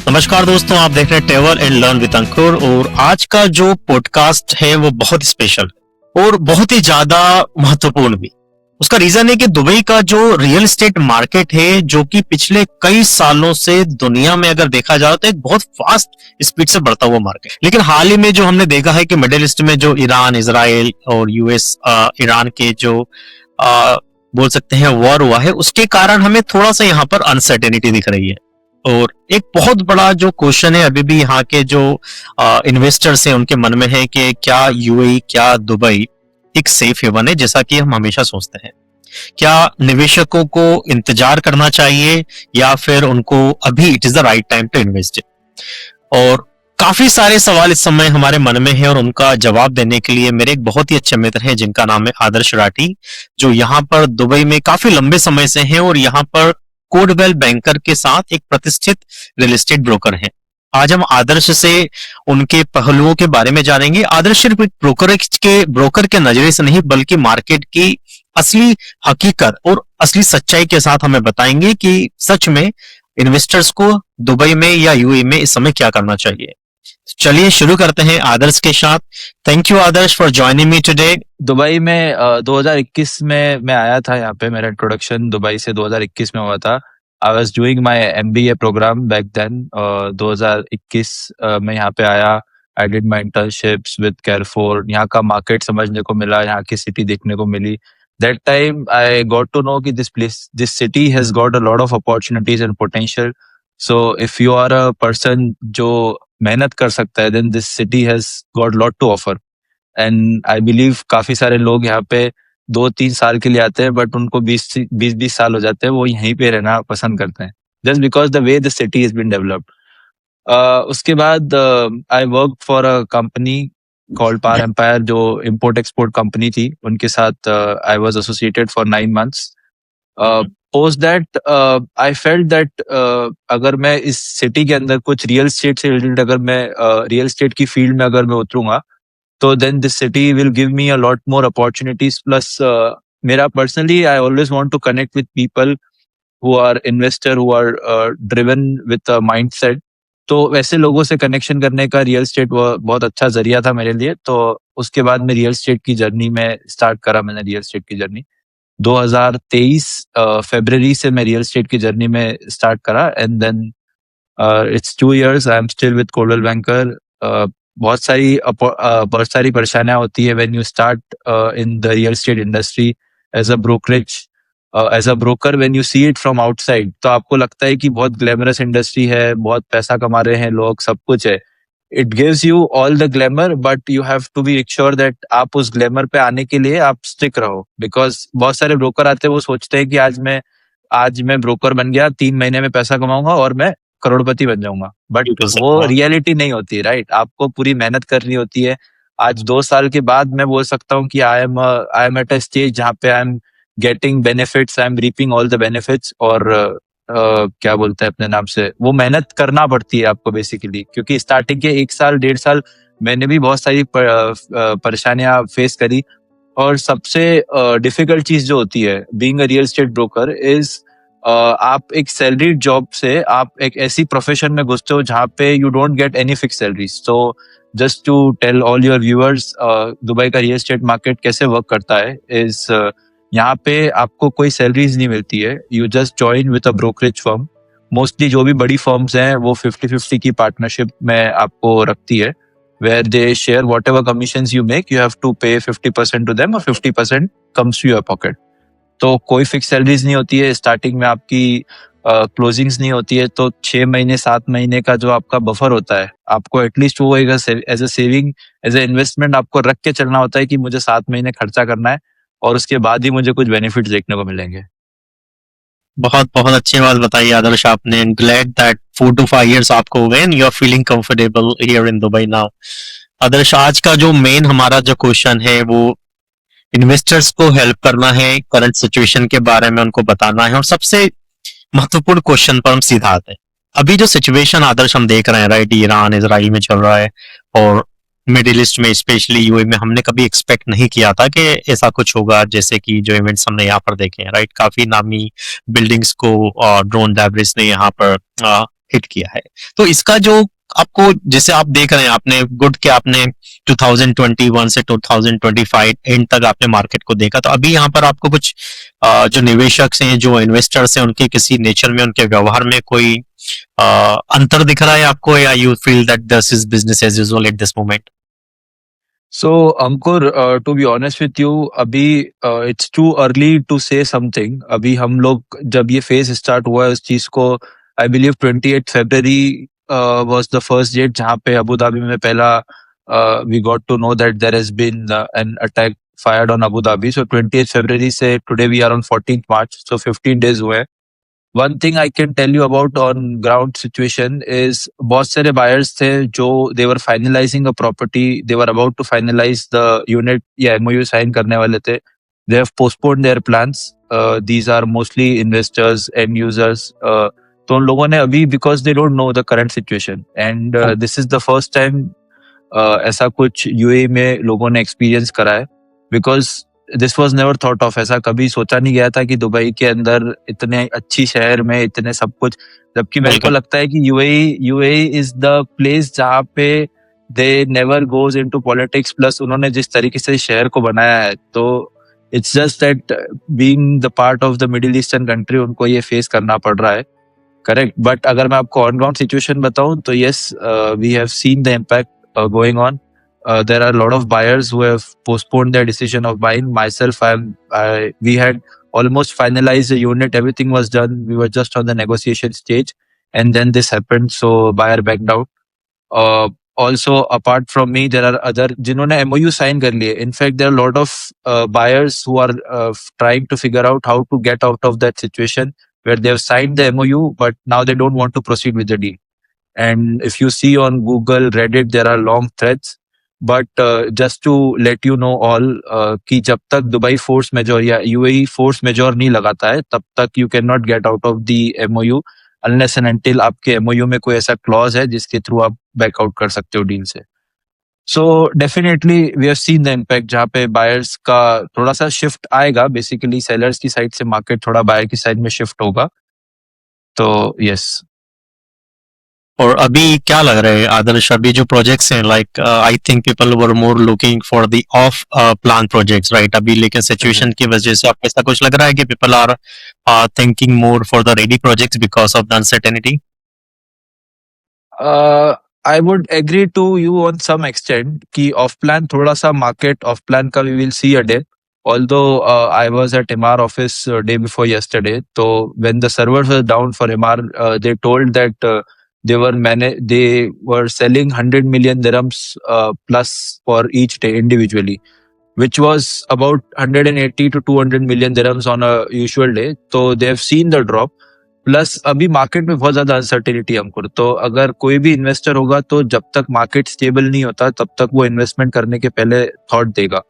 नमस्कार दोस्तों, आप देख रहे हैं ट्रैवल एंड लर्न विद अंकुर। और आज का जो पॉडकास्ट है वो बहुत स्पेशल और बहुत ही ज्यादा महत्वपूर्ण भी। उसका रीजन है कि दुबई का जो रियल एस्टेट मार्केट है, जो कि पिछले कई सालों से दुनिया में अगर देखा जाए तो एक बहुत फास्ट स्पीड से बढ़ता हुआ मार्केट, लेकिन हाल ही में जो हमने देखा है कि मिडिल ईस्ट में जो ईरान, इजराइल और यूएस ईरान के जो बोल सकते हैं वॉर हुआ है, उसके कारण हमें थोड़ा सा यहाँ पर अनसर्टेनिटी दिख रही है। और एक बहुत बड़ा जो क्वेश्चन है अभी भी यहाँ के जो इन्वेस्टर्स हैं उनके मन में है कि क्या यूएई, क्या दुबई एक सेफ हेवन है जैसा कि हम हमेशा सोचते हैं। क्या निवेशकों को इंतजार करना चाहिए या फिर उनको अभी it is the right time to invest. और काफी सारे सवाल इस समय हमारे मन में है और उनका जवाब देने के लिए मेरे एक बहुत ही अच्छे मित्र हैं जिनका नाम है आदर्श राठी, जो यहाँ पर दुबई में काफी लंबे समय से हैं और यहाँ पर कोडवेल बैंकर के साथ एक प्रतिष्ठित रियल एस्टेट ब्रोकर हैं। आज हम आदर्श से उनके पहलुओं के बारे में जानेंगे। आदर्श सिर्फ एक ब्रोकर के नजरिए से नहीं बल्कि मार्केट की असली हकीकत और असली सच्चाई के साथ हमें बताएंगे कि सच में इन्वेस्टर्स को दुबई में या यूएई में इस समय क्या करना चाहिए। चलिए शुरू करते हैं आदर्श के साथ। Thank you Adarsh for joining me today. Dubai में 2021 में मैं आया था। यहाँ पे मेरा इंट्रोडक्शन दुबई से 2021 में हुआ था। I was doing my MBA program back then. 2021 में यहाँ पे आया। I did my internships with Carrefour. यहाँ का मार्केट समझने को मिला, यहाँ की सिटी देखने को मिली। That time I got to know कि this city has got a lot of opportunities and potential. So if you are a person जो मेहनत कर सकता है, then this city has got lot to offer. And I believe काफी सारे लोग यहाँ पे 2-3 साल के लिए आते हैं, बट उनको 20 साल हो जाते हैं, वो यहीं पे रहना पसंद करते हैं, just because the way the city is been developed. उसके बाद I work for a company called power empire, जो इम्पोर्ट एक्सपोर्ट कंपनी थी। उनके साथ I was associated for 9 months। Post that I felt that अगर मैं इस सिटी के अंदर कुछ रियल एस्टेट से रिलेटेड, अगर मैं रियल एस्टेट की फील्ड में अगर मैं उतरूंगा, तो then this city will give me a lot more opportunities. Plus मेरा personally I always want to connect with people who are investor, who are driven with a mindset. तो वैसे लोगों से कनेक्शन करने का रियल एस्टेट बहुत अच्छा जरिया था मेरे लिए। तो उसके बाद मैं रियल एस्टेट की जर्नी में स्टार्ट करा। मैंने रियल एस्टेट की जर्नी 2023 फरवरी से मैं रियल एस्टेट की जर्नी में स्टार्ट करा। And then it's 2 years I am still with Coldwell Banker. बहुत सारी परेशानियां होती है when you start in the real estate industry as a brokerage, as a broker. When you see it from outside तो आपको लगता है कि बहुत ग्लैमरस इंडस्ट्री है, बहुत पैसा कमा रहे हैं लोग, सब कुछ है। It gives you all the glamour, but you have to be sure that आप उस ग्लैमर पे आने के लिए आप स्टिक रहो। बिकॉज बहुत सारे ब्रोकर आते हैं, वो सोचते हैं कि आज मैं ब्रोकर बन गया, 3 महीने में पैसा कमाऊंगा और मैं करोड़पति बन जाऊंगा। बट वो रियलिटी नहीं होती, राइट? आपको पूरी मेहनत करनी होती है। आज 2 साल के बाद मैं बोल सकता हूँ कि I am at a stage जहाँ पे I am getting benefits, I am reaping all the benefits. और क्या बोलते हैं अपने नाम से, वो मेहनत करना पड़ती है आपको बेसिकली, क्योंकि स्टार्टिंग के 1 साल 1.5 साल मैंने भी बहुत सारी परेशानियां फेस करी। और सबसे डिफिकल्ट चीज जो होती है being a real estate broker is आप एक सैलरी जॉब से आप एक ऐसी प्रोफेशन में घुसते हो जहाँ पे you don't get any fix salary. So just to tell all your viewers, Dubai का रियल एस्टेट मार्केट कैसे वर्क करता है इज यहाँ पे आपको कोई सैलरीज नहीं मिलती है। You just join with a brokerage firm. Mostly जो भी बड़ी फर्म्स हैं वो 50-50 की पार्टनरशिप में आपको रखती है, where they share whatever commissions you make, you have to pay 50% to them और 50% कम्स टू योर पॉकेट। तो कोई फिक्स सैलरीज नहीं होती है स्टार्टिंग में, आपकी क्लोजिंग्स नहीं होती है। तो 6 महीने 7 महीने का जो आपका बफर होता है, आपको एटलीस्ट वो as a saving, as a investment आपको रख के चलना होता है कि मुझे 7 महीने खर्चा करना है और उसके बाद ही मुझे कुछ बेनिफिट्स देखने को मिलेंगे। बहुत बहुत अच्छी बात बताई आदर्श आपने। ग्लैड दैट 4 to 5 years आपको हो गए, you are feeling comfortable here in Dubai now. Adarsh, आज का जो मेन हमारा जो क्वेश्चन है वो इन्वेस्टर्स को हेल्प करना है, करंट सिचुएशन के बारे में उनको बताना है। और सबसे महत्वपूर्ण क्वेश्चन पर हम सीधा आते हैं। अभी जो सिचुएशन आदर्श हम देख रहे हैं, राइट, ईरान इजराइल में चल रहा है और मिडिल ईस्ट में स्पेशली यूएई में, हमने कभी एक्सपेक्ट नहीं किया था कि ऐसा कुछ होगा। जैसे कि जो इवेंट्स हमने यहाँ पर देखे हैं, राइट, काफी नामी बिल्डिंग्स को ड्रोन डैब्रिज ने यहाँ पर हिट किया है। तो इसका जो आपको, जैसे आप देख रहे हैं, आपने गुड के आपने 2021 से 2025 एंड तक आपने मार्केट को देखा, तो अभी यहाँ पर आपको कुछ जो निवेशक हैं, जो इन्वेस्टर्स हैं, उनके किसी नेचर में, उनके व्यवहार में कोई अंतर दिख रहा है आपको, या you feel that this is business as usual at this moment? So, Ankur, to be honest with you, अभी it's too early to say something. अभी हम लोग जब ये फेज स्टार्ट हुआ है उस चीज को, I believe 28 February was the first date जहाँ पे अबू धाबी में पहला we got to know that there has been an attack fired on Abu Dhabi. So 28 February से today we are on 14th March. So 15 days हुए हैं. One thing I can tell you about on ground situation is बहुत सारे buyers थे जो they were finalizing a property, they were about to finalize the unit या MOU sign करने वाले थे. They have postponed their plans. These are mostly investors, end users. तो उन लोगों ने अभी, because they don't know the current situation and this is the first time ऐसा कुछ UAE में लोगों ने experience करा है, because this was never thought of, ऐसा कभी सोचा नहीं गया था कि दुबई के अंदर इतने अच्छी शहर में इतने सब कुछ, जबकि मेरे को लगता है कि यूएई इज द प्लेस जहाँ पे they never goes into politics, plus उन्होंने जिस तरीके से शहर को बनाया है, तो it's just that being the part of the middle eastern country उनको ये फेस करना पड़ रहा है, करेक्ट। बट अगर मैं आपको ऑन ग्राउंड सिचुएशन बताऊं तो yes, we have seen the impact going on. There are a lot of buyers who have postponed their decision of buying. Myself, we had almost finalized the unit. Everything was done. We were just on the negotiation stage, and then this happened. So buyer backed out. Also, apart from me, there are other जिन्होंने MOU sign कर लिए. In fact, there are a lot of buyers who are trying to figure out how to get out of that situation where they have signed the MOU, but now they don't want to proceed with the deal. And if you see on Google, Reddit, there are long threads. But just to let you know all कि जब तक Dubai force majeure या UAE force majeure नहीं लगाता है, तब तक you can not get out of the MOU unless and until आपके एमओयू में कोई ऐसा क्लॉज है जिसके थ्रू आप बैकआउट कर सकते हो डील से. So definitely we have seen the impact जहाँ पे बायर्स का थोड़ा सा शिफ्ट आएगा. बेसिकली सेलर्स की साइड से मार्केट थोड़ा बायर की साइड में शिफ्ट होगा. तो यस. और अभी क्या लग रहा है आदर्श, अभी जो प्रोजेक्ट्स हैं, like I think people were more looking for the of plan projects, right? अभी लेकिन सिचुएशन की वजह से आपको ऐसा कुछ लग रहा है कि people are thinking more for the ready projects because of the uncertainty? I would agree to you on some extent कि off plan थोड़ा सा market off plan का we will see a dip. Although I was at MR office day before yesterday, so when the servers were down for MR, they told that they were selling 100 million dirhams plus for each day individually, which was about 180 to 200 million dirhams on a usual day. So they have seen the drop. Plus अभी market में बहुत ज्यादा uncertainty हमको, तो अगर कोई भी investor होगा तो जब तक मार्केट स्टेबल नहीं होता तब तक वो इन्वेस्टमेंट करने के पहले थॉट देगा.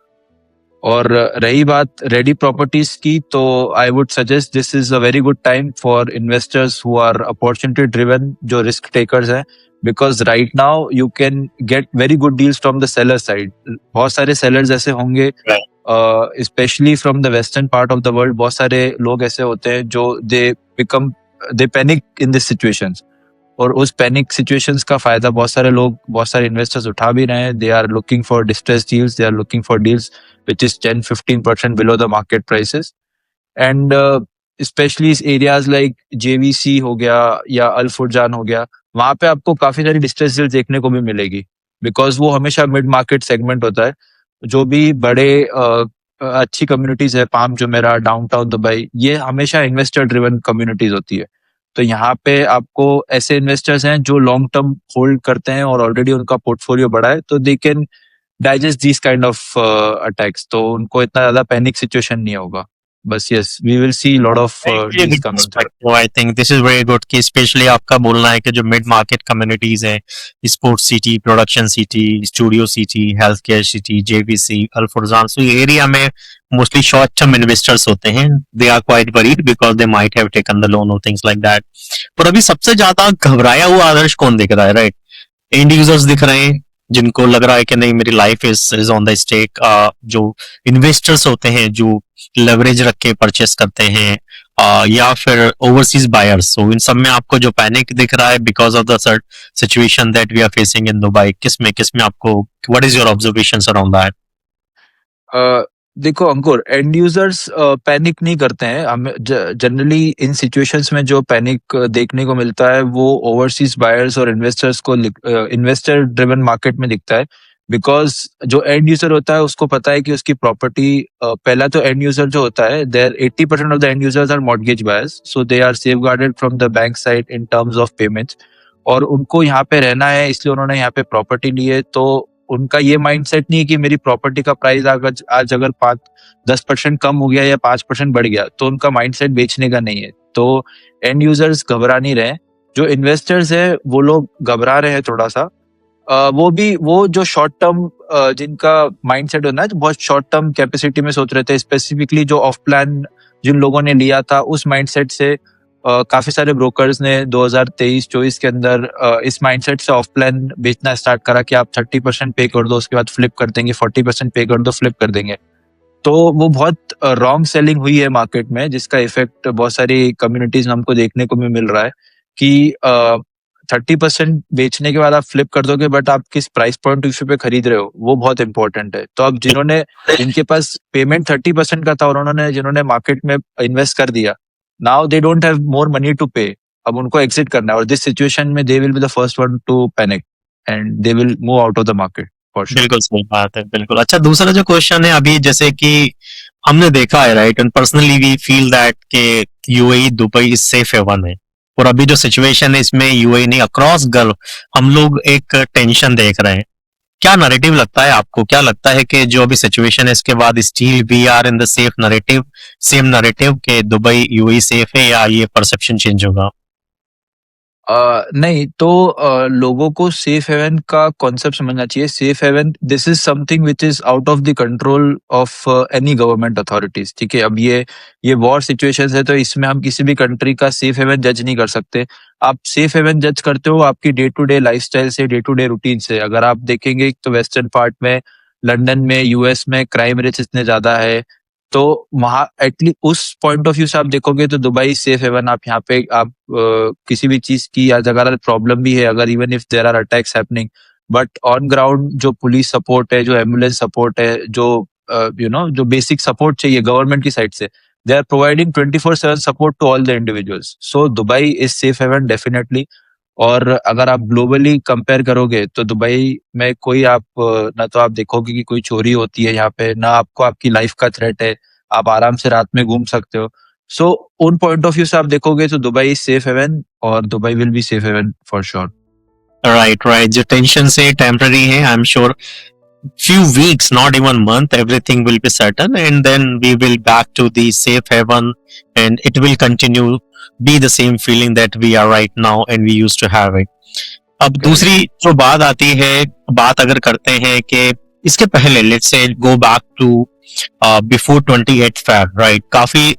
और रही बात रेडी प्रॉपर्टीज की, तो I would suggest this is a very good time for investors who are opportunity driven, जो रिस्क टेकर्स हैं, because right now you can get very good deals from the seller side. बहुत सारे sellers ऐसे होंगे, specially from the western part of the world. बहुत सारे लोग ऐसे होते हैं जो they panic in this situations, और उस पैनिक सिचुएशंस का फायदा बहुत सारे इन्वेस्टर्स उठा भी रहे हैं. They are looking for distress deals, they are looking for deals which is 10-15% below the market prices. And especially areas like JVC हो गया या अल फुरजान हो गया, वहां पे आपको काफी सारी डिस्ट्रेस डील देखने को भी मिलेगी, बिकॉज वो हमेशा मिड मार्केट सेगमेंट होता है. जो भी बड़े अच्छी कम्युनिटीज है, पाम जुमेरा, डाउनटाउन दुबई, ये हमेशा इन्वेस्टर ड्रिवन कम्युनिटीज होती है. तो यहाँ पे आपको ऐसे इन्वेस्टर्स हैं जो लॉन्ग टर्म होल्ड करते हैं और ऑलरेडी उनका पोर्टफोलियो बड़ा है, तो they can digest this kind of attacks, तो उनको इतना ज्यादा पैनिक सिचुएशन नहीं होगा. बस yes, we will see lot of deals coming. I think this is very good कि स्पेशली आपका बोलना है कि जो मिड मार्केट कम्युनिटीज हैं, sports city, production city, studio city, health care city, JVC, Al Furjan, so ये area में mostly short term investors होते हैं. They are quite worried because they might have taken the loan और things like that. पर अभी सबसे ज्यादा घबराया हुआ आदर्श कौन दिख रहा है? राइट, एंड यूजर्स दिख रहे हैं जिनको लग रहा है कि नहीं, मेरी life is on the stake. जो इन्वेस्टर्स होते हैं जो लेवरेज रख के परचेस करते हैं, या फिर ओवरसीज बायर्स, सो इन सब में आपको जो पैनिक दिख रहा है because of the situation that we are facing in Dubai, किस में आपको, what is your observations around that? Uh, देखो अंकुर, एंड यूजर्स पैनिक नहीं करते हैं। हमें जनरली इन सिचुएशंस में जो पैनिक देखने को मिलता है वो ओवरसीज बायर्स और इन्वेस्टर्स को, इन्वेस्टर ड्रिवन मार्केट में दिखता है। बिकॉज जो एंड यूजर होता है उसको पता है कि उसकी प्रॉपर्टी, पहला तो एंड यूजर जो होता है, there 80% of the end users are mortgage buyers, so they are safeguarded from the bank side in terms of payments. और उनको यहाँ पे रहना है, इसलिए उन्होंने यहाँ पे प्रॉपर्टी ली है। तो उनका ये माइंडसेट नहीं है कि मेरी प्रॉपर्टी का प्राइस आज अगर 5-10% कम हो गया या 5% बढ़ गया तो उनका माइंडसेट बेचने का नहीं है। तो एंड यूजर्स घबरा नहीं रहे। जो इन्वेस्टर्स है वो लोग घबरा रहे हैं थोड़ा सा। वो जो शॉर्ट टर्म, जिनका माइंडसेट होना है, तो बहुत शॉर्ट टर्म कैपेसिटी में सोच रहे थे, स्पेसिफिकली जो ऑफ प्लान जिन लोगों ने लिया था उस माइंडसेट से। काफी सारे ब्रोकर्स ने 2023-24 के अंदर इस माइंडसेट से ऑफ प्लान बेचना स्टार्ट करा कि आप 30% पे कर दो, उसके बाद फ्लिप कर देंगे, 40% पे कर दो, फ्लिप कर देंगे। तो वो बहुत रॉन्ग सेलिंग हुई है मार्केट में, जिसका इफेक्ट बहुत सारी कम्युनिटीज में हमको देखने को भी मिल रहा है कि 30% बेचने के बाद आप फ्लिप कर दोगे, बट आप किस प्राइस पॉइंट इश्यू पे खरीद रहे हो वो बहुत इंपॉर्टेंट है। तो अब जिनके पास पेमेंट 30% का था और जिन्होंने मार्केट में इन्वेस्ट कर दिया, now they don't have more money to pay. अब उनको एग्जिट करना है, और दिस सिचुएशन में they will be the first one two panic and they will move out of the market for sure. बिल्कुल सही बात है, बिल्कुल। अच्छा, दूसरा जो क्वेश्चन है, अभी जैसे कि हमने देखा है, right, and personally we feel that के UAE Dubai is safe haven है। और अभी जो सिचुएशन है इसमें यूएई नहीं, अक्रॉस गल्फ हम लोग एक टेंशन देख रहे हैं। क्या नैरेटिव लगता है आपको, क्या लगता है कि जो अभी सिचुएशन है इसके बाद still we are in the same narrative के दुबई यूएई सेफ है, या ये परसेप्शन चेंज होगा? नहीं तो लोगों को सेफ हेवन का कॉन्सेप्ट समझना चाहिए। Safe haven, this is something which is out of the control of any government authorities. ठीक है, अब ये वॉर सिचुएशन है, तो इसमें हम किसी भी कंट्री का सेफ हेवन जज नहीं कर सकते। आप सेफ हेवन जज करते हो आपकी डे टू डे लाइफस्टाइल से, डे टू डे रूटीन से। अगर आप देखेंगे तो वेस्टर्न पार्ट में, लंदन में, यूएस में क्राइम रेट इतने ज्यादा है, तो वहां एटलीस्ट उस पॉइंट ऑफ व्यू से आप देखोगे तो दुबई सेफ हेवन। आप यहाँ पे आप किसी भी चीज की, आज अगर प्रॉब्लम भी है, अगर even if there are attacks happening, but on ground जो पुलिस सपोर्ट है, जो एम्बुलेंस सपोर्ट है, जो जो बेसिक सपोर्ट चाहिए गवर्नमेंट की साइड से, they are providing 24/7 support to all the individuals. So Dubai is safe haven definitely. और अगर आप ग्लोबली कंपेयर करोगे तो दुबई में कोई आप ना तो आप देखोगे कि कोई चोरी होती है यहाँ पे, ना आपको आपकी लाइफ का थ्रेट है, आप आराम से रात में घूम सकते हो। सो उन पॉइंट ऑफ व्यू से आप देखोगे तो दुबई सेफ हेवन, और Dubai will be safe haven for sure. Right, right. जो टेंशन से टेम्पररी है, I am sure few weeks, not even month, everything will be certain, and then we will back to the safe haven, and it will continue be the same feeling that we are right now and we used to have it. अब दूसरी जो बात आती है, बात अगर करते हैं कि इसके पहले, let's say go back to before 28 Feb, right, काफी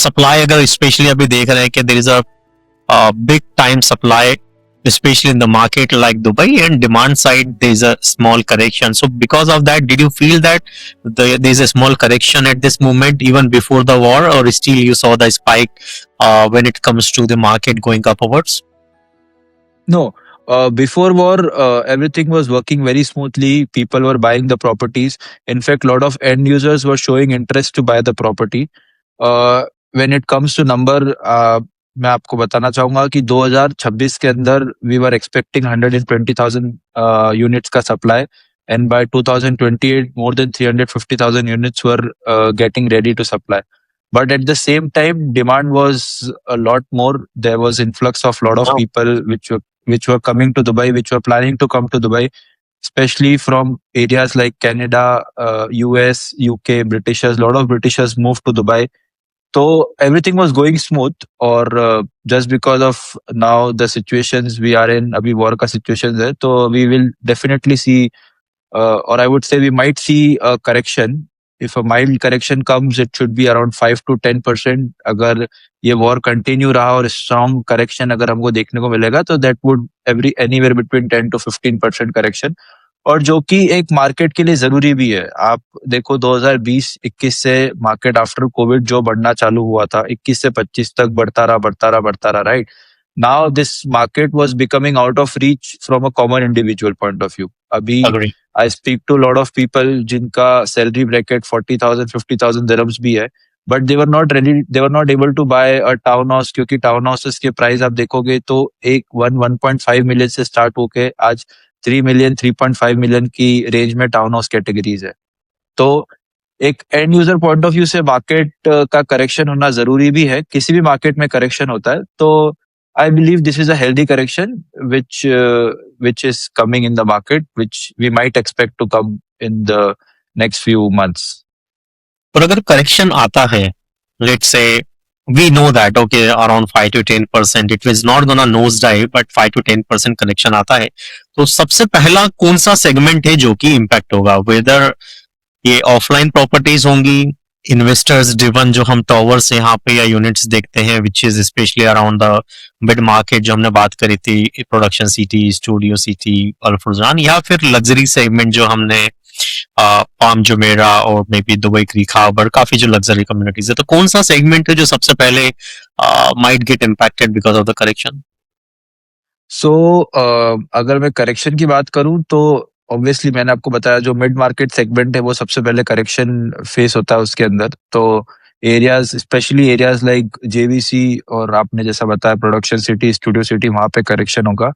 सप्लाई, अगर स्पेशली अभी देख रहे हैं कि there is a big time supply, especially in the market like Dubai, and demand side there's a small correction. So because of that, did you feel that there's a small correction at this moment even before the war, or still you saw the spike when it comes to the market going upwards? No, before war, everything was working very smoothly. People were buying the properties. In fact, a lot of end users were showing interest to buy the property. When it comes to number, मैं आपको बताना चाहूंगा कि 2026 के अंदर we were expecting 120,000 units का supply, and by 2028 more than 350,000 units were getting ready to supply. But at the same time, demand was a lot more. There was influx of lot of people which were coming to Dubai, which were planning to come to Dubai, especially from areas like Canada, US, UK, Britishers. A lot of Britishers moved to Dubai. So everything was going smooth, or just because of now the situations we are in, अभी war का situation है, तो we will definitely see, or I would say we might see a correction. If a mild correction comes, it should be around 5 to 10%. अगर ये war continue रहा और strong correction अगर हमको देखने को मिलेगा, तो that would anywhere between 10 to 15% correction. और जो कि एक मार्केट के लिए जरूरी भी है। आप देखो 2020-21 से मार्केट आफ्टर कोविड जो बढ़ना चालू हुआ था, 21 से 25 तक बढ़ता रहा, right? Now this market was becoming out of reach from a common individual point of view. अभी agree. I speak to lot of people जिनका सैलरी ब्रैकेट 40,000 50,000 दिरहम्स भी है, but they were not able to buy a town house, क्योंकि town houses के price आप देखोगे तो एक 1.5 मिलियन से स्टार्ट होके आज 3 मिलियन 3.5 मिलियन की रेंज में टाउन हाउस कैटेगरीज है। तो एक and user point of view से मार्केट का करेक्शन होना जरूरी भी है। किसी भी मार्केट में करेक्शन होता है, तो I believe this is a healthy correction which is coming in the market, which we might expect to come in the next few months. और अगर करेक्शन आता है, let's say we know that okay around 5 to 10% it was not gonna nose dive but 5 to 10% correction आता है, तो सबसे पहला कौन सा सेगमेंट है जो कि इम्पैक्ट होगा? वेदर ये ऑफलाइन प्रॉपर्टीज होंगी, इन्वेस्टर्स ड्रिवन जो हम टॉवर्स यहाँ पे या यूनिट्स देखते हैं which is specially around the mid market जो हमने बात करी थी, production city, studio city, Al Furjan, या फिर लग्जरी सेगमेंट जो हमने पाम जुमेरा और maybe Dubai Creek Harbour, काफी जो लग्जरी कम्युनिटीज है, तो कौन सा सेगमेंट है जो सबसे पहले might get impacted because of the correction? So अगर मैं करेक्शन की बात करूं तो ऑब्वियसली मैंने आपको बताया जो मिड मार्केट सेगमेंट है वो सबसे पहले करेक्शन फेस होता है उसके अंदर। तो areas, specially areas like JVC और आपने जैसा बताया प्रोडक्शन सिटी, स्टूडियो सिटी, वहां पे करेक्शन होगा।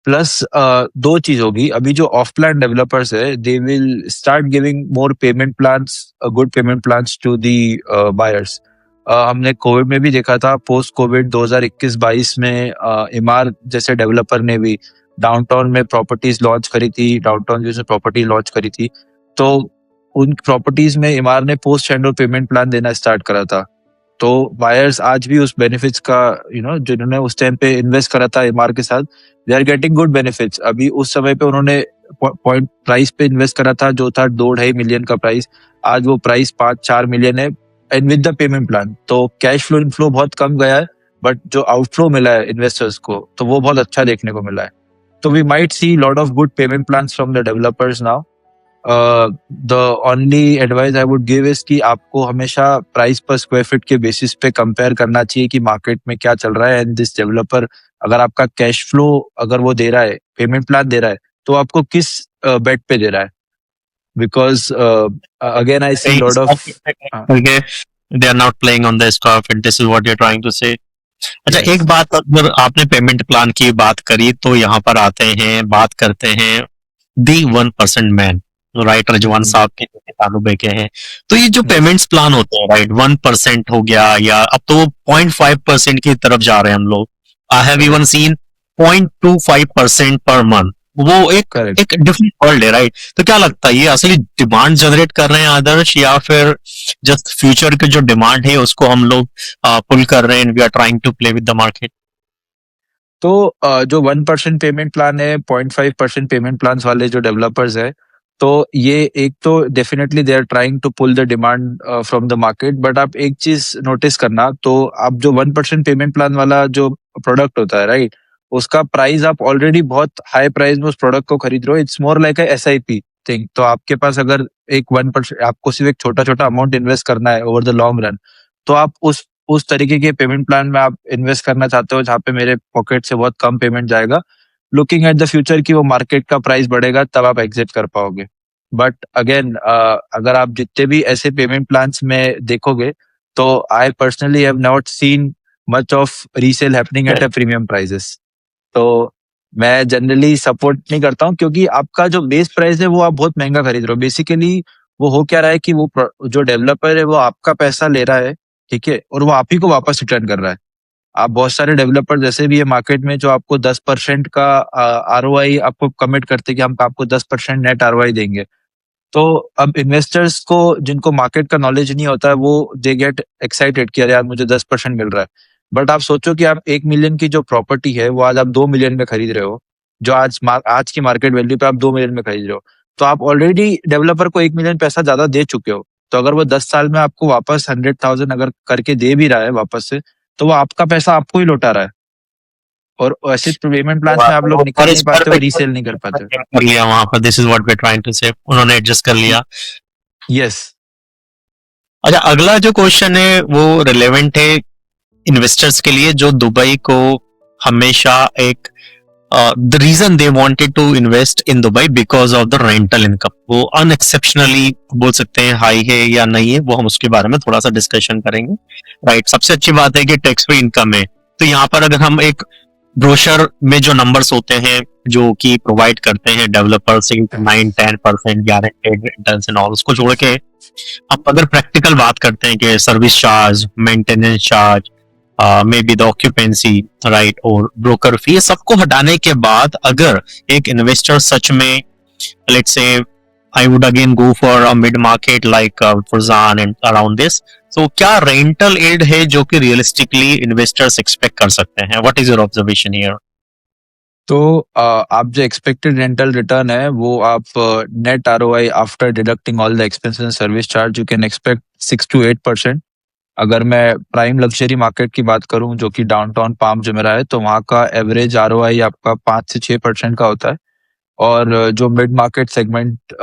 प्लस दो चीज होगी, अभी जो ऑफ प्लान डेवलपर्स है they will start giving more payment plans, good payment plans to the buyers. हमने कोविड में भी देखा था, पोस्ट कोविड 2021-22 में इमार जैसे डेवलपर ने भी डाउनटाउन में प्रॉपर्टीज लॉन्च करी थी, डाउनटाउन जैसे प्रॉपर्टी लॉन्च करी थी, तो उन प्रॉपर्टीज में इमार ने पोस्ट हैंड पेमेंट प्लान देना स्टार्ट करा था। तो बायर्स आज भी उस बेनिफिट्स का जिन्होंने उस टाइम पे इन्वेस्ट करा था इमार के साथ, they are getting good benefits. अभी उस समय पे उन्होंने पॉइंट प्राइस पे इन्वेस्ट करा था जो था 2-2.5 मिलियन का प्राइस, आज वो प्राइस 5-4 मिलियन है and with the payment plan. तो कैश फ्लो इनफ्लो बहुत कम गया है, बट जो आउटफ्लो मिला है इन्वेस्टर्स को तो वो बहुत अच्छा देखने को मिला है। तो we might see lot of good payment plans from the developers now. The only advice I would give is कि आपको हमेशा प्राइस पर स्क्वायर फीट के बेसिस पे कंपेयर करना चाहिए कि मार्केट में क्या चल रहा है, एंड दिस डेवलपर अगर आपका कैश फ्लो अगर वो दे रहा है, पेमेंट प्लान दे रहा है, तो आपको किस बेट पे दे रहा है। Because again I see lot of they are not playing on the stock, and this is what you are trying to say. अच्छा, एक बात, अगर आपने पेमेंट प्लान की बात करी तो यहाँ पर आते हैं, बात करते हैं दी 1% मैन, राइट? रजवान साहब के जो किताबों बेके हैं, तो ये जो पेमेंट्स प्लान होते हैं, राइट, 1% हो गया या अब तो 0.5% की तरफ जा रहे हैं हम लोग। I have even seen 0.25% per month. वो एक एक डिफरेंट वर्ल्ड है, राइट? तो क्या लगता है, ये असली डिमांड जनरेट कर रहे हैं आदर्श, या फिर जस्ट फ्यूचर के जो डिमांड है उसको हम लोग पुल कर रहे हैं, we are trying to play with the market? तो जो 1% पेमेंट प्लान है, 0.5% पेमेंट प्लान वाले जो डेवलपर्स है, तो ये एक तो definitely they are trying to pull the demand from the market. But आप एक चीज नोटिस करना, तो आप जो 1% पेमेंट प्लान वाला जो प्रोडक्ट होता है, राइट, उसका प्राइस आप ऑलरेडी बहुत हाई प्राइस में उस प्रोडक्ट को खरीद रहे हो। It's more like SIP thing. तो आपके पास अगर एक 1%, आपको सिर्फ एक छोटा छोटा अमाउंट इन्वेस्ट करना है ओवर द लॉन्ग रन, तो आप उस तरीके के पेमेंट प्लान में आप इन्वेस्ट करना चाहते हो जहाँ पे मेरे पॉकेट से बहुत कम पेमेंट जाएगा, लुकिंग एट द फ्यूचर कि वो मार्केट का प्राइस बढ़ेगा तब आप एग्जिट कर पाओगे। बट अगेन अगर आप जितने भी ऐसे पेमेंट प्लान्स में देखोगे, तो I personally have not seen much of resale happening at a premium prices. तो मैं जनरली सपोर्ट नहीं करता हूँ, क्योंकि आपका जो बेस प्राइस है वो आप बहुत महंगा खरीद रहे हो। बेसिकली वो हो क्या रहा है कि वो जो डेवलपर है वो आपका पैसा ले रहा है, ठीक है, और वो आप ही को वापस रिटर्न कर रहा है। आप बहुत सारे डेवलपर जैसे भी है मार्केट में जो आपको 10% का ROI आपको कमिट करते कि हम आपको 10% नेट ROI देंगे। तो अब इन्वेस्टर्स को जिनको मार्केट का नॉलेज नहीं होता है, वो दे गेट एक्साइटेड कि अरे यार मुझे 10% मिल रहा है। बट आप सोचो कि आप 1 मिलियन की जो प्रॉपर्टी है वो आज आप 2 मिलियन में खरीद रहे हो, जो आज की मार्केट वैल्यू पे आप 2 मिलियन में खरीद रहे हो, तो आप ऑलरेडी डेवलपर को 1 मिलियन पैसा ज्यादा दे चुके हो। तो अगर वो 10 साल में आपको वापस 100,000 अगर करके दे भी रहा है वापस से, तो वो आपका पैसा आपको ही लौटा रहा है। और ऐसे पेमेंट प्लान्स में आप लोग निकल और नहीं इस पाते हो, रीसेल नहीं कर पाते हो। कर लिया वहां पर, this is what we trying to say, उन्होंने एडजस्ट कर लिया। यस। अच्छा, अगला जो क्वेश्चन है वो रिलेवेंट है इन्वेस्टर्स के लिए जो दुबई को हमेशा एक the reason they wanted to invest in Dubai because of the rental income, वो अनएक्सेप्शनली बोल सकते हैं हाई है या नहीं है, वो हम उसके बारे में थोड़ा सा डिस्कशन करेंगे। राइट, सबसे अच्छी बात है कि टैक्स फ्री इनकम है। तो यहाँ पर अगर हम एक ब्रोशर में जो नंबर्स होते हैं जो कि प्रोवाइड करते हैं developers, 9-10% guaranteed returns and all, उसको छोड़ के आप अगर प्रैक्टिकल बात करते हैं कि service charge, maintenance charge, may be the occupancy right और ब्रोकर फी, ये सबको हटाने के बाद अगर एक इन्वेस्टर सच में, let's say I would again go for a mid market like Furjan and around this, तो क्या रेंटल एड है जो कि रियलिस्टिकली इन्वेस्टर्स एक्सपेक्ट कर सकते हैं? What is your observation here? तो आप जो एक्सपेक्टेड रेंटल रिटर्न है वो आप net ROI after deducting all the expenses and service charge you can expect 6 to 8%। अगर मैं प्राइम लग्जरी मार्केट की बात करूं जो कि डाउनटाउन पाम जो मेरा है, तो वहाँ का एवरेज आरओआई आपका 5 से 6% का होता है। और जो मिड मार्केट सेगमेंट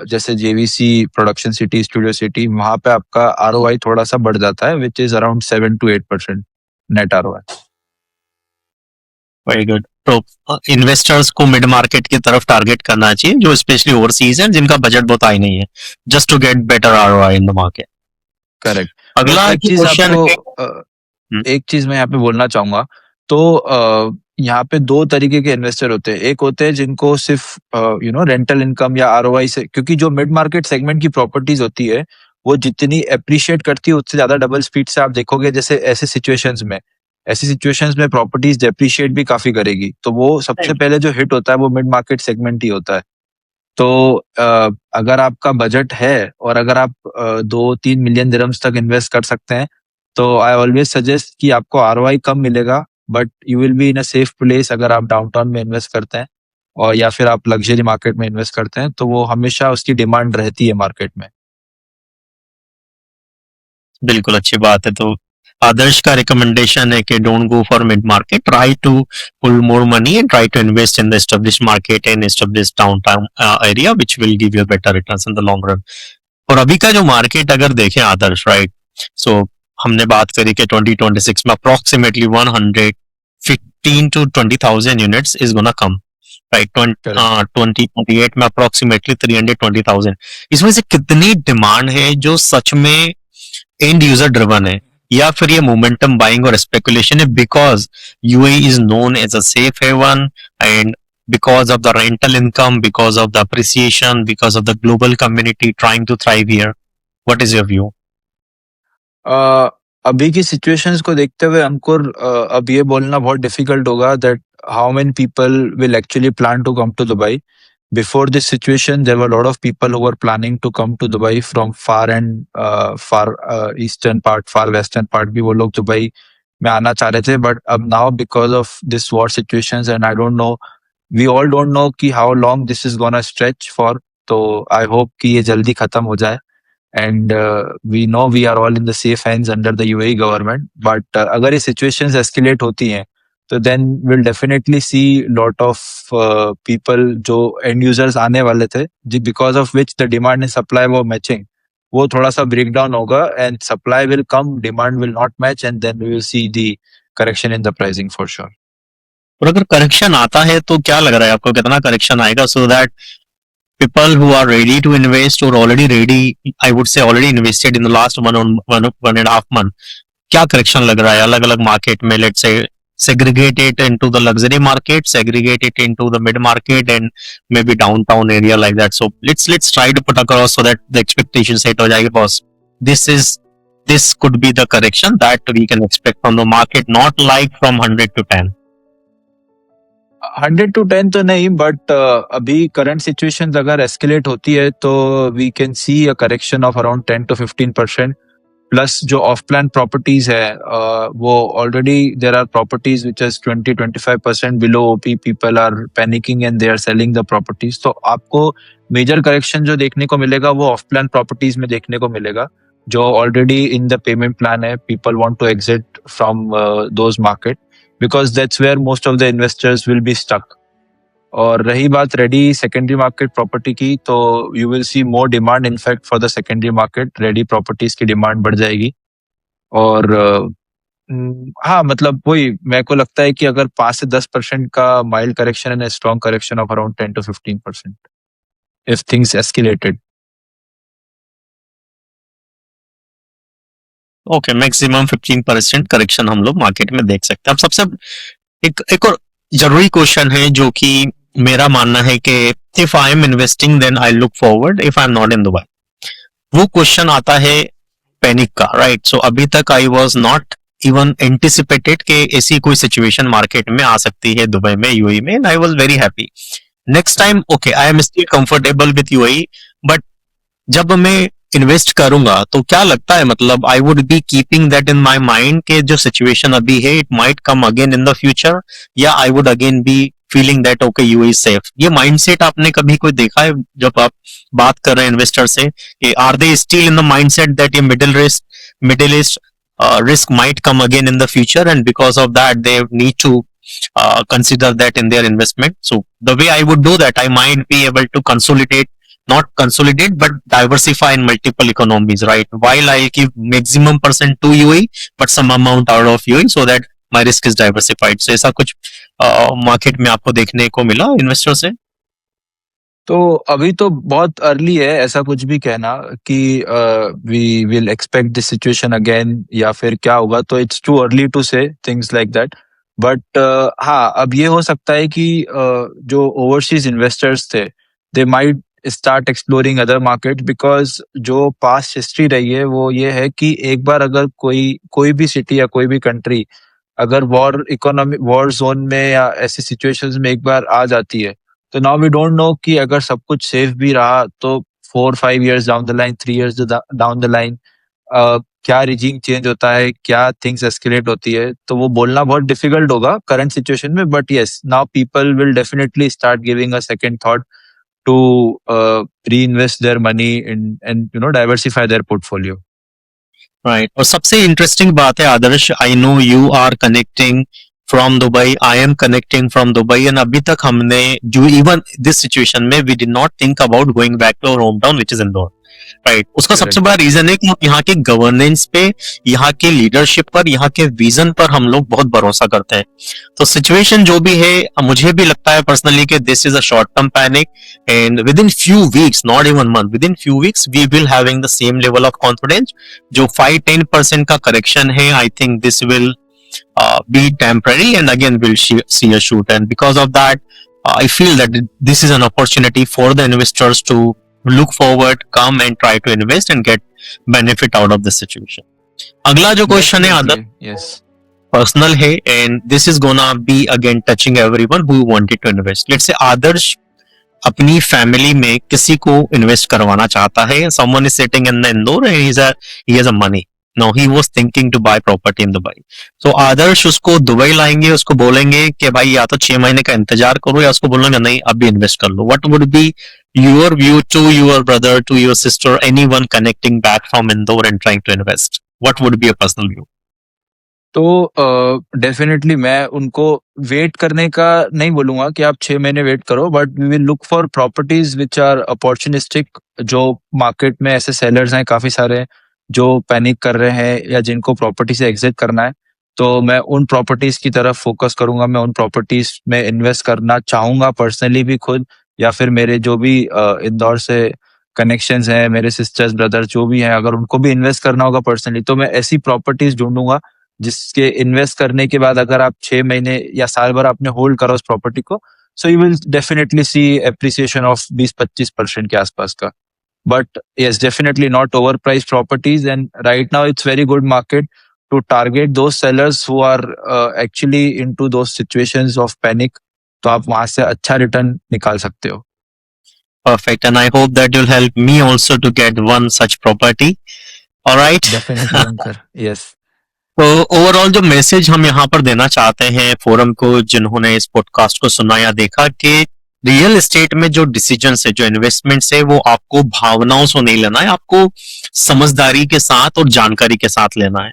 जैसे JVC, production city, studio city, वहाँ पे आपका आरओआई थोड़ा सा बढ़ जाता है, which is around 7 to 8% net ROI. Very good. तो इन्वेस्टर्स को मिड मार्केट की तरफ टारगेट करना चाहिए जो स्पेशली ओवरसीज हैं, जिनका बजट बहुत हाई नहीं है, just to get better ROI in the market. Correct. अगला एक चीज क्वेश्चन आपको है, एक चीज मैं यहाँ पे बोलना चाहूंगा। तो यहाँ पे दो तरीके के इन्वेस्टर होते हैं। एक होते हैं जिनको सिर्फ रेंटल इनकम या आरओआई से, क्योंकि जो मिड मार्केट सेगमेंट की प्रॉपर्टीज होती है वो जितनी एप्रिशिएट करती है उससे ज्यादा डबल स्पीड से आप देखोगे। जैसे ऐसी सिचुएशंस में प्रॉपर्टीज डेप्रिशिएट भी काफी करेगी, तो वो सबसे पहले जो हिट होता है वो मिड मार्केट सेगमेंट ही होता है। तो अगर आपका बजट है और अगर आप 2-3 मिलियन दिरहम्स तक इन्वेस्ट कर सकते हैं, तो आई ऑलवेज सजेस्ट कि आपको आरओआई कम मिलेगा, but you will be in a safe place. अगर आप डाउनटाउन में इन्वेस्ट करते हैं और या फिर आप लग्जरी मार्केट में इन्वेस्ट करते हैं, तो वो हमेशा उसकी डिमांड रहती है मार्केट में। बिल्कुल अच्छी बात है। तो आदर्श का रिकमेंडेशन है कि don't go for mid market, try to pull more money and try to invest in the established market and established downtown area which will give you better returns in the long run. और अभी का जो market अगर देखें आदर्श, right, सो हमने बात करी कि 2026 में approximately 115 to 20,000 units is gonna come, right. 2028 में अप्रोक्सीमेटली 320,000। इसमें से कितनी डिमांड है जो सच में एंड यूजर ड्रिवन है, या फिर ये मोमेंटम बाइंग और स्पेकुलेशन है? Because UAE is known as a safe haven and because of the rental income, because of the appreciation, because of the global community trying to thrive here. What is your view? अभी की situations को देखते हुए अंकुर, अब ये बोलना बहुत difficult होगा that how many people will actually plan to come to Dubai. Before this situation, there were a lot of people who were planning to come to Dubai from far eastern part, far western part. भी वो लोग Dubai में आना चाह रहे थे, but अब now because of this war situations and I don't know, we all don't know कि how long this is gonna stretch for. तो I hope कि ये जल्दी खत्म हो जाए and we know we are all in the safe hands under the UAE government. But अगर ये situations escalate होती हैं, तो then we'll definitely see lot of people जो end users आने वाले थे, because of which the demand and supply were matching, वो थोड़ा सा breakdown होगा and supply will come, demand will not match, and then we will see the correction in the pricing for sure. और अगर correction आता है तो क्या लग रहा है आपको, कितना करेक्शन आएगा, so that people who are ready to invest or already ready, I would say already invested in the last one and a half month, क्या करेक्शन लग रहा है अलग अलग मार्केट में? लेट्स से segregate it into the luxury market, segregate it into the mid market and maybe downtown area like that. So let's try to put across so that the expectation set हो जाएगी boss. This could be the correction that we can expect from the market, not like from 100 to 10. 100 to 10 तो नहीं, but अभी current situation अगर escalate होती है तो we can see a correction of around 10 to 15%। Plus जो off plan properties है, वो already there are properties which is 20-25% below OP, people are panicking and they are selling the properties. तो आपको major correction जो देखने को मिलेगा वो ऑफ प्लान प्रॉपर्टीज में देखने को मिलेगा, जो already in the payment plan है। People want to exit from those market because that's where most of the investors will be stuck. और रही बात रेडी सेकेंडरी मार्केट प्रॉपर्टी की, तो you will see more demand in fact for the secondary market. Ready properties की demand बढ़ जाएगी. और हाँ, मतलब वही मेरे को लगता है कि अगर 5 से 10% का mild correction and strong correction of around 10 to 15% if things escalated. Okay, maximum 15% correction हम लोग मार्केट में देख सकते हैं. अब सबसे एक और जरूरी क्वेश्चन है जो कि मेरा मानना है कि if I am investing then I look forward if I am not in Dubai. वो क्वेश्चन आता है पैनिक का, राइट? सो अभी तक I was not even anticipated कि ऐसी कोई सिचुएशन मार्केट में आ सकती है दुबई में, यूएई में, and I was very happy. Next time okay, I am still comfortable with UAE, but जब मैं इन्वेस्ट करूंगा तो क्या लगता है, मतलब I would be keeping that in my mind के जो सिचुएशन अभी है it might come again in the future, या I would again be feeling that okay UAE is safe. ये माइंडसेट आपने कभी कोई देखा है जब आप बात कर रहे हैं इन्वेस्टर से, कि are they still in the mindset that ये middle east risk might come again in the future, and because of that they need to consider that in their investment. So the way I would do that, I might be able to not consolidate but diversify in multiple economies, right? While I give maximum percent to UAE but some amount out of UAE so that my risk is diversified. So ऐसा कुछ market में आपको देखने को मिला investor से? तो अभी तो बहुत अर्ली है ऐसा कुछ भी कहना कि we will expect this situation again या फिर क्या होगा. तो it's too early to say things like that. But हाँ, अब ये हो सकता है कि जो ओवरसीज इन्वेस्टर्स थे they might start exploring other market, because जो पास्ट हिस्ट्री रही है वो ये है कि एक बार अगर कोई भी सिटी या कोई भी कंट्री अगर वॉर जोन में या ऐसी सिचुएशंस में एक बार आ जाती है, तो नाउ वी डोंट नो कि अगर सब कुछ सेफ भी रहा तो 4-5 years down the line, 3 years down the line क्या रिजीम चेंज होता है, क्या थिंग्स एस्केलेट होती है, तो वो बोलना बहुत डिफिकल्ट होगा करंट सिचुएशन में. But yes, now people will definitely start giving a second thought to reinvest their money and diversify their portfolio. Right. और सबसे इंटरेस्टिंग बात है Adarsh, I know you are connecting from Dubai, I am connecting from Dubai, and अभी तक हमने जो even this situation में we did not think about going back to our hometown which is Indore, right? उसका सबसे बड़ा रीजन है कि यहाँ के गवर्नेंस पे, यहाँ के लीडरशिप पर, यहाँ के विजन पर हम लोग बहुत भरोसा करते हैं. तो सिचुएशन जो भी है, मुझे भी लगता है पर्सनली कि this is a short term panic, and within few weeks, not even month, within few weeks we will having the same level of confidence. जो 5-10% का करेक्शन है, I think this will be temporary, and again we'll see a shoot. And because of that, I feel that this is an opportunity for the investors to look forward, come and try to invest and get benefit out of this situation. अगला जो question है आदर, yes, personal है, and this is gonna be again touching everyone who wanted to invest. Let's say आदर्श अपनी family में किसी को invest करवाना चाहता है. someone is sitting in the Indore and he has a money. Now he was thinking to buy property in Dubai. So आदर्श उसको Dubai लाएंगे, उसको बोलेंगे कि भाई या तो 6 महीने का इंतजार करो, या उसको बोलेंगे नहीं अभी इन्वेस्ट कर लो. What would be your view to your brother, to your sister, anyone connecting back from Indore and trying to invest? What would be your personal view? तो डेफिनेटली मैं उनको वेट करने का नहीं बोलूंगा कि आप 6 महीने वेट करो, but we will look for properties which are opportunistic. जो मार्केट में ऐसे सेलर्स हैं काफी सारे जो पैनिक कर रहे हैं या जिनको प्रॉपर्टी से एग्जिट करना है, तो मैं उन प्रॉपर्टीज की तरफ फोकस करूंगा. मैं उन प्रॉपर्टीज में इन्वेस्ट करना चाहूंगा पर्सनली भी खुद, या फिर मेरे जो भी इंदौर से कनेक्शंस हैं, मेरे सिस्टर्स ब्रदर्स जो भी हैं, अगर उनको भी इन्वेस्ट करना होगा पर्सनली, तो मैं ऐसी प्रॉपर्टीज ढूंढूंगा जिसके इन्वेस्ट करने के बाद अगर आप 6 महीने या साल भर आपने होल्ड करा उस प्रॉपर्टी को, so you will definitely see appreciation of 20-25% के आसपास का. But yes, definitely not overpriced properties, and right now it's very good market to target those sellers who are actually into those situations of panic. तो आप वहां से अच्छा return निकाल सकते हो. Perfect, and I hope that you'll help me also to get one such property. All right. Definitely, sir. Yes. तो overall जो मैसेज हम यहाँ पर देना चाहते हैं फोरम को, जिन्होंने इस पॉडकास्ट को सुना या देखा, कि रियल एस्टेट में जो डिसीजन है, जो इन्वेस्टमेंट्स है, वो आपको भावनाओं से नहीं लेना है, आपको समझदारी के साथ और जानकारी के साथ लेना है.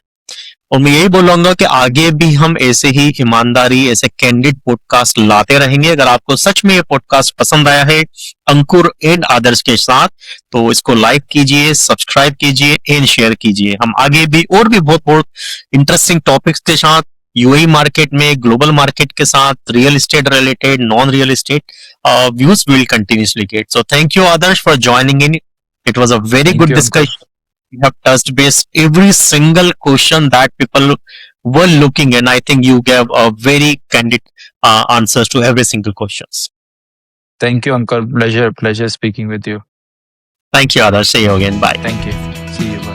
और मैं यही बोलूंगा कि आगे भी हम ऐसे ही ईमानदारी, ऐसे कैंडिड पॉडकास्ट लाते रहेंगे। अगर आपको सच में ये पॉडकास्ट पसंद आया है अंकुर एंड आदर्श के साथ, तो इसको लाइक कीजिए, सब्सक्राइब कीजिए एंड शेयर कीजिए। हम आगे भी और भी बहुत बहुत इंटरेस्टिंग टॉपिक्स के साथ, यूएई मार्केट में, ग्लोबल मार्केट के साथ, real estate related, non real estate views we will continuously get. So thank you Adarsh for joining in. It was a very Thank good you, Ankar. discussion. You have touched base every single question that people were looking, and I think you gave a very candid answers to every single questions. Thank you, Ankar. Pleasure speaking with you. Thank you Adarsh. See you again. Bye. Thank you. See you. Bye.